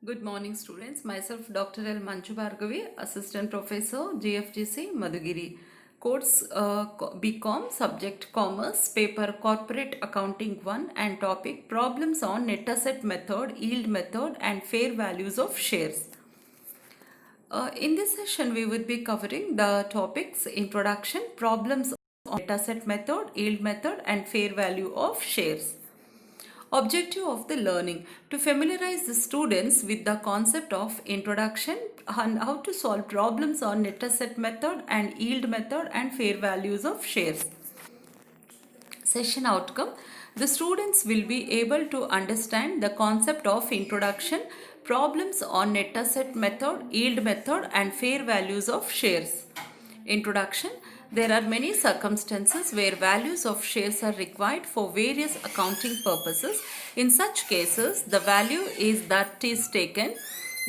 Good morning, students. Myself, Dr. L. Manchu Bhargavi, Assistant Professor, GFGC, Madhugiri. Course BCom, Subject Commerce, Paper Corporate Accounting 1, and topic Problems on Net Asset Method, Yield Method, and Fair Values of Shares. In this session, we would be covering the topics Introduction, Problems on Net Asset Method, Yield Method, and Fair Value of Shares. Objective of the learning: to familiarize the students with the concept of introduction and how to solve problems on net asset method and yield method and fair values of shares. Session outcome: the students will be able to understand the concept of introduction, problems on net asset method, yield method, and fair values of shares. Introduction: there are many circumstances where values of shares are required for various accounting purposes. In such cases, the value is that is taken,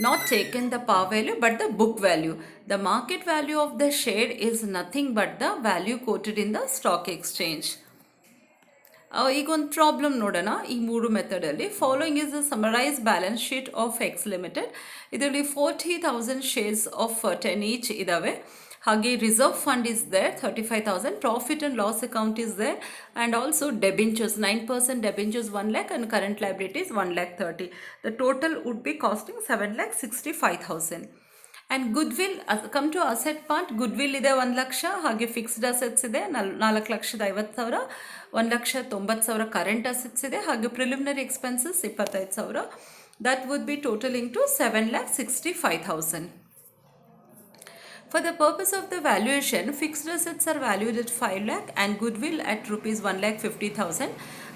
not taken the par value but the book value. The market value of the share is nothing but the value quoted in the stock exchange. ಈಗ ಒಂದು problem ನೋಡೋಣ. ಈ ಮೂರು ಮೆಥಡಲ್ಲಿ following is the summarise balance sheet of X limited. ಇದರಲ್ಲಿ 40,000 shares of 10 each ಇದ್ದಾವೆ. ಹಾಗೆ reserve fund is there 35,000, profit and loss account is there, and also debentures 9% debentures 1 lakh and current liabilities 1,30,000. The total would be costing 7,65,000. And goodwill, come to asset part. Goodwill ಇದೆ 1 ಲಕ್ಷ, ಹಾಗೆ fixed assets ಇದೆ 4,50,000, 1,90,000 current assets ಇದೆ, ಹಾಗೆ preliminary expenses 25,000. That would be totalling to 7,65,000. For the purpose of the valuation, fixed assets are valued at 5 lakh and goodwill at rupees 1,50,000.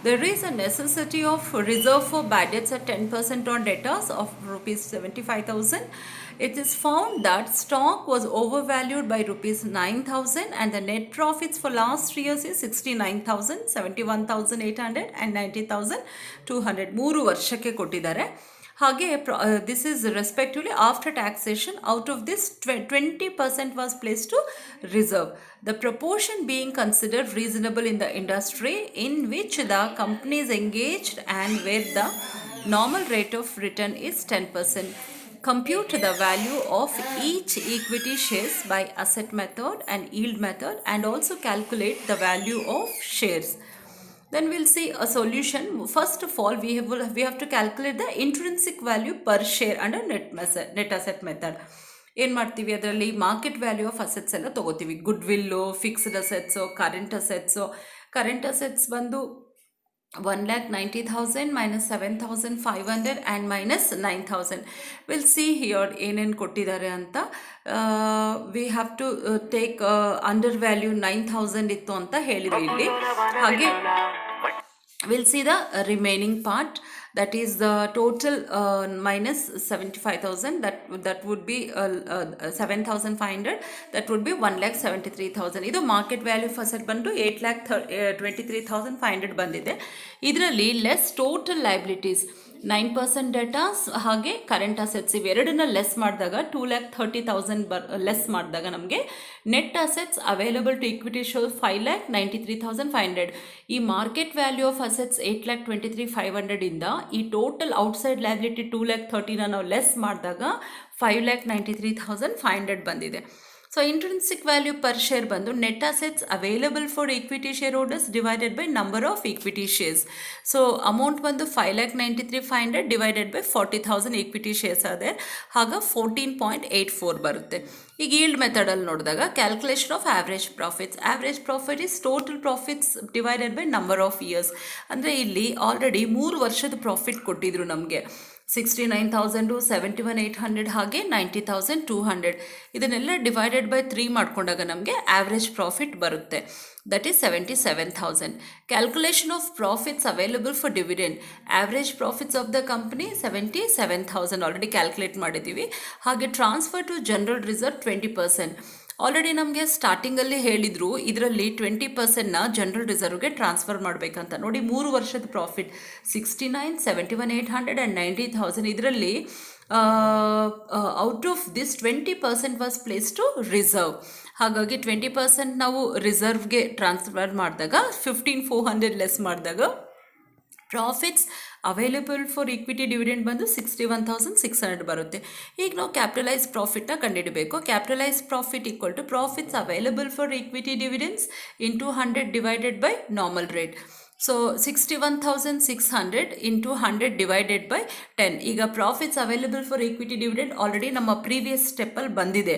There is a necessity of reserve for bad debts at 10% on debtors of rupees 75,000. It is found that stock was overvalued by rupees 9,000 and the net profits for last 3 years is 69,000, 71,800 and 90,200. 3 ವರ್ಷಕ್ಕೆ ಕೊಟ್ಟಿದ್ದಾರೆ. ಹಾಗೆ this is respectively after taxation. Out of this 20% was place to reserve. The proportion being considered reasonable in the industry in which the company is engaged and where the normal rate of return is 10%. Compute the value of each equity shares by asset method and yield method and also calculate the value of shares. Then we'll see a solution. First of all, we have to calculate the intrinsic value per share under net asset method. ಏನು ಮಾಡ್ತೀವಿ, ಅದರಲ್ಲಿ market value of assets ಎಲ್ಲ ತೊಗೋತೀವಿ. Good will, fixed assets, current assets ಬಂದು 1,90,000 minus 7,500 and minus 9,000. We'll see here ಏನೇನು ಕೊಟ್ಟಿದ್ದಾರೆ ಅಂತ. We have to take under value 9,000 ಇತ್ತು ಅಂತ ಹೇಳಿದ್ರು ಇಲ್ಲಿ. ಹಾಗೆ we'll see the remaining part, that is the total minus 75,000, that would be 7,500, that would be 1,73,000. ಇದು ಮಾರ್ಕೆಟ್ ವ್ಯಾಲ್ಯೂ ಫಸ್ಟ್ ಬಂದು 8,23,500 ಬಂದಿದೆ. ಇದರಲ್ಲಿ ಲೆಸ್ ಟೋಟಲ್ ಲೈಬಿಲಿಟೀಸ್ 9% ಡೇಟಾಸ್ ಹಾಗೆ ಕರೆಂಟ್ ಅಸೆಟ್ಸ್ ಇವೆರಡನ್ನ ಲೆಸ್ ಮಾಡಿದಾಗ 2,30,000 ಲೆಸ್ ಮಾಡಿದಾಗ ನಮಗೆ net assets available to equity show 5,93,500. ಈ ಮಾರ್ಕೆಟ್ ವ್ಯಾಲ್ಯೂ ಆಫ್ ಅಸೆಟ್ಸ್ 8,23,500 ಇಂದ ಈ ಟೋಟಲ್ ಔಟ್ಸೈಡ್ ಲೈಬಿಲಿಟಿ 2,30,000 ನಾವು ಲೆಸ್ ಮಾಡಿದಾಗ 5,93,500 ಬಂದಿದೆ. So intrinsic value per share ಬಂದು net assets available for equity share holders divided by number of equity shares. So amount ಬಂದು 5,93,500 divided by 40,000 equity shares ಆದ್ರೆ ಆಗ 14.84 ಬರುತ್ತೆ. ಈಗ ಈಲ್ಡ್ ಮೆಥಡಲ್ಲಿ ನೋಡಿದಾಗ calculation of average profit is total profits divided by number of years. ಅಂದರೆ ಇಲ್ಲಿ already 3 ವರ್ಷದ profit ಕೊಟ್ಟಿದ್ರು ನಮಗೆ. 69,000, 71,800 ಹಾಗೆ 90,200. ಇದನ್ನೆಲ್ಲ ಡಿವೈಡೆಡ್ ಬೈ 3 ಮಾಡ್ಕೊಂಡಾಗ ನಮಗೆ ಆವ್ರೇಜ್ ಪ್ರಾಫಿಟ್ ಬರುತ್ತೆ. That is 77,000. Calculation of profits available for dividend. Average profits of the company 77,000 already calculate ಮಾಡಿದ್ದೀವಿ. ಹಾಗೆ transfer to general reserve 20%. Already ನಮಗೆ ಸ್ಟಾರ್ಟಿಂಗಲ್ಲಿ ಹೇಳಿದರು ಇದರಲ್ಲಿ 20%ನ ಜನರಲ್ ರಿಸರ್ವ್ಗೆ ಟ್ರಾನ್ಸ್ಫರ್ ಮಾಡಬೇಕಂತ. ನೋಡಿ 3 ವರ್ಷದ ಪ್ರಾಫಿಟ್ 69, 71,800 ಆ್ಯಂಡ್ 90,000. ಇದರಲ್ಲಿ out of this 20% was place to reserve. ಹಾಗಾಗಿ 20% ನಾವು ರಿಸರ್ವ್ಗೆ ಟ್ರಾನ್ಸ್ಫರ್ ಮಾಡಿದಾಗ 15,400 ಲೆಸ್ ಮಾಡಿದಾಗ profits available for equity dividend ಬಂದು 61,600 ಬರುತ್ತೆ. ಈಗ ನಾವು ಕ್ಯಾಪಿಟಲೈಸ್ ಪ್ರಾಫಿಟ್ನ ಕಂಡುಹಿಡಬೇಕು. Capitalise profit equal to profits available for equity dividends into 100 divided by normal rate. So 61,600 into 100 divided by 10. ಈಗ profits available for equity dividend already ನಮ್ಮ previous ಸ್ಟೆಪ್ಪಲ್ಲಿ ಬಂದಿದೆ.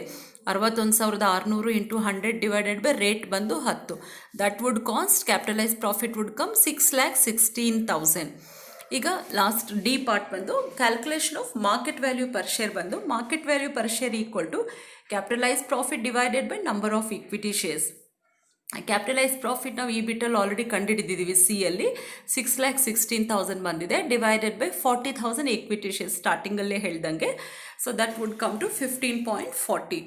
61,600 ಇಂಟು 100 ಡಿವೈಡೆಡ್ ಬೈ ರೇಟ್ ಬಂದು 10. That would cost capitalise profit would come 6,16,000. ಈಗ last D part ಬಂದು calculation of market value per share ಬಂದು market value per share equal to capitalise profit divided by number of equity shares. Capitalise profit ನಾವು ಈ ಬಿಟ್ಟಲ್ಲಿ already ಕಂಡುಹಿಡಿದಿದ್ದೀವಿ. C ಅಲ್ಲಿ 6,16,000 ಬಂದಿದೆ divided by 40,000 equity shares ಸ್ಟಾರ್ಟಿಂಗಲ್ಲೇ ಹೇಳ್ದಂಗೆ. So that would come to 15.40.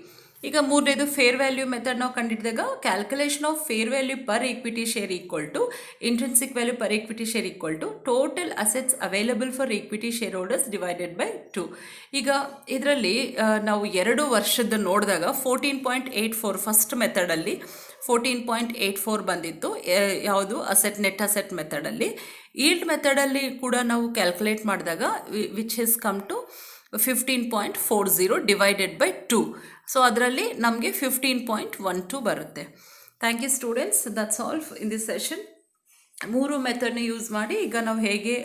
ಈಗ ಮೂರನೇದು ಫೇರ್ ವ್ಯಾಲ್ಯೂ ಮೆಥಡ್ ನಾವು ಕಂಡಿಡಿದಾಗ calculation of fair value per equity share equal to intrinsic value per equity share equal to total assets available for equity share holders divided by 2. ಈಗ ಇದರಲ್ಲಿ ನಾವು 2 ವರ್ಷದ ನೋಡಿದಾಗ 14.84 first ಮೆಥಡಲ್ಲಿ 14.84 ಬಂದಿತ್ತು. ಯಾವುದು ನೆಟ್ ಅಸೆಟ್ ಮೆಥಡಲ್ಲಿ. Yield ಮೆಥಡಲ್ಲಿ ಕೂಡ ನಾವು ಕ್ಯಾಲ್ಕುಲೇಟ್ ಮಾಡಿದಾಗ which is come to 15.40 divided by 2. So ಅದರಲ್ಲಿ ನಮಗೆ 15.12 ಬರುತ್ತೆ. Thank you students, that's all in this session. 3 ಮೆಥಡ್ನ ಯೂಸ್ ಮಾಡಿ ಈಗ ನಾವು ಹೇಗೆ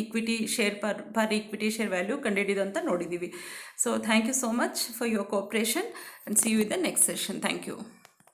equity share per equity share value ಕಂಡುಹಿಡಿದು ಅಂತ ನೋಡಿದ್ದೀವಿ. So thank you so much for your cooperation and see you in the next session. Thank you.